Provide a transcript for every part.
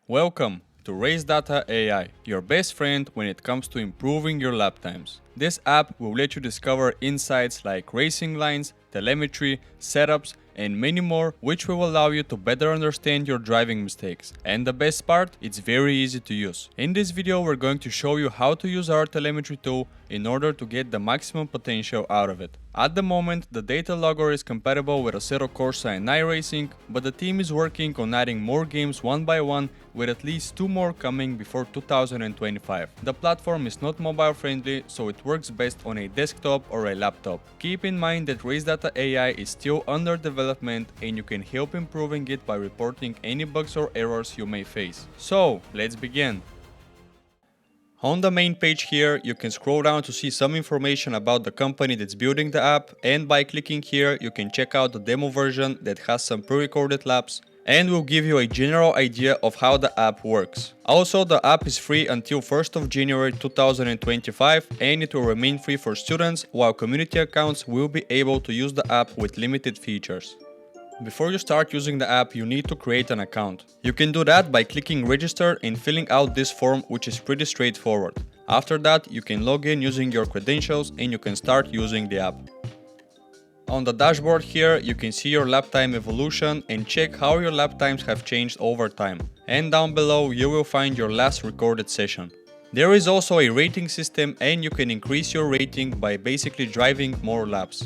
Welcome to RaceData AI, your best friend when it comes to improving your lap times. This app will let you discover insights like racing lines, telemetry, setups, and many more, which will allow you to better understand your driving mistakes. And the best part, it's very easy to use. In this video, we're going to show you how to use our telemetry tool in order to get the maximum potential out of it. At the moment, the data logger is compatible with Assetto Corsa and iRacing, but the team is working on adding more games one by one, with at least 2 more coming before 2025. The platform is not mobile friendly, so it works best on a desktop or a laptop. Keep in mind that RaceData AI is still under development and you can help improving it by reporting any bugs or errors you may face. So, let's begin. On the main page here, you can scroll down to see some information about the company that's building the app, and by clicking here, you can check out the demo version that has some pre-recorded laps and will give you a general idea of how the app works. Also, the app is free until 1st of January 2025 and it will remain free for students, while community accounts will be able to use the app with limited features. Before you start using the app, you need to create an account. You can do that by clicking register and filling out this form, which is pretty straightforward. After that, you can log in using your credentials and you can start using the app. On the dashboard here, you can see your lap time evolution and check how your lap times have changed over time. And down below, you will find your last recorded session. There is also a rating system and you can increase your rating by basically driving more laps.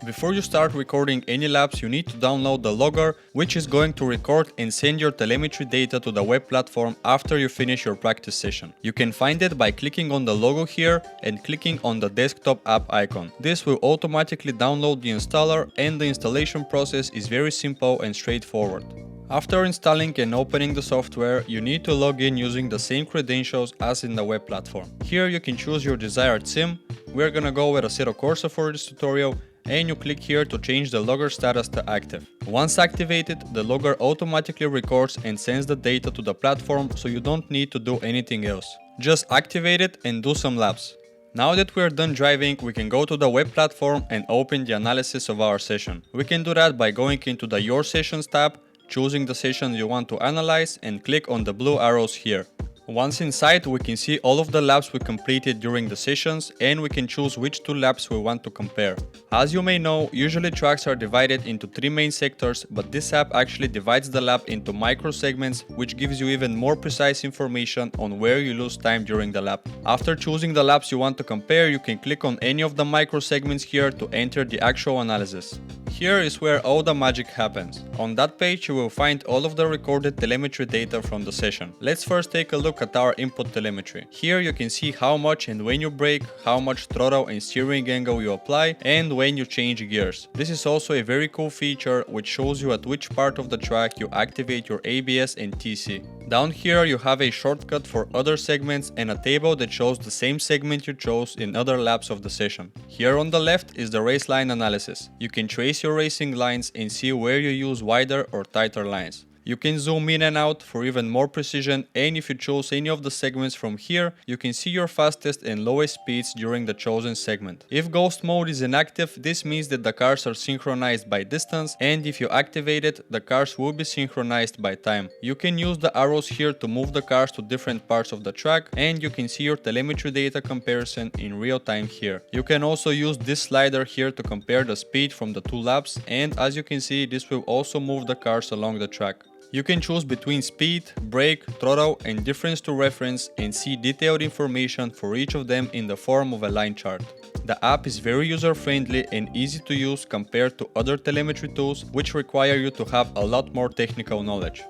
Before you start recording any laps, you need to download the logger, which is going to record and send your telemetry data to the web platform after you finish your practice session. You can find it by clicking on the logo here and clicking on the desktop app icon. This will automatically download the installer, and the installation process is very simple and straightforward. After installing and opening the software, you need to log in using the same credentials as in the web platform. Here you can choose your desired sim. We're gonna go with Assetto Corsa for this tutorial, and you click here to change the logger status to active. Once activated, the logger automatically records and sends the data to the platform, so you don't need to do anything else. Just activate it and do some laps. Now that we're done driving, we can go to the web platform and open the analysis of our session. We can do that by going into the Your Sessions tab, choosing the session you want to analyze and click on the blue arrows here. Once inside, we can see all of the laps we completed during the sessions, and we can choose which 2 laps we want to compare. As you may know, usually tracks are divided into 3 main sectors, but this app actually divides the lap into micro segments, which gives you even more precise information on where you lose time during the lap. After choosing the laps you want to compare, you can click on any of the micro segments here to enter the actual analysis. Here is where all the magic happens. On that page you will find all of the recorded telemetry data from the session. Let's first take a look at our input telemetry. Here you can see how much and when you brake, how much throttle and steering angle you apply, and when you change gears. This is also a very cool feature which shows you at which part of the track you activate your ABS and TC. Down here you have a shortcut for other segments and a table that shows the same segment you chose in other laps of the session. Here on the left is the race line analysis. You can trace your racing lines and see where you use wider or tighter lines. You can zoom in and out for even more precision, and if you choose any of the segments from here, you can see your fastest and lowest speeds during the chosen segment. If ghost mode is inactive, this means that the cars are synchronized by distance, and if you activate it, the cars will be synchronized by time. You can use the arrows here to move the cars to different parts of the track, and you can see your telemetry data comparison in real time here. You can also use this slider here to compare the speed from the 2 laps, and as you can see, this will also move the cars along the track. You can choose between speed, brake, throttle and difference to reference and see detailed information for each of them in the form of a line chart. The app is very user-friendly and easy to use compared to other telemetry tools which require you to have a lot more technical knowledge.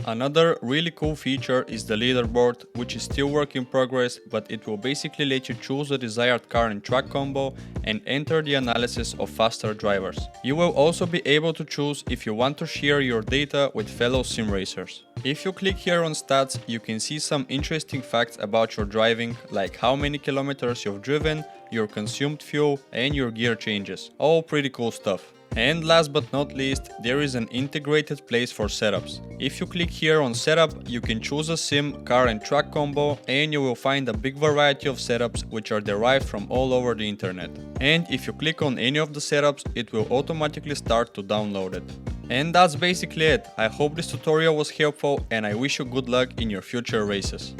Another really cool feature is the leaderboard, which is still work in progress, but it will basically let you choose the desired car and track combo and enter the analysis of faster drivers. You will also be able to choose if you want to share your data with fellow sim racers. If you click here on stats, you can see some interesting facts about your driving, like how many kilometers you've driven, your consumed fuel and your gear changes. All pretty cool stuff. And last but not least, there is an integrated place for setups. If you click here on setup, you can choose a sim, car and track combo, and you will find a big variety of setups which are derived from all over the internet. And if you click on any of the setups, it will automatically start to download it. And that's basically it. I hope this tutorial was helpful and I wish you good luck in your future races.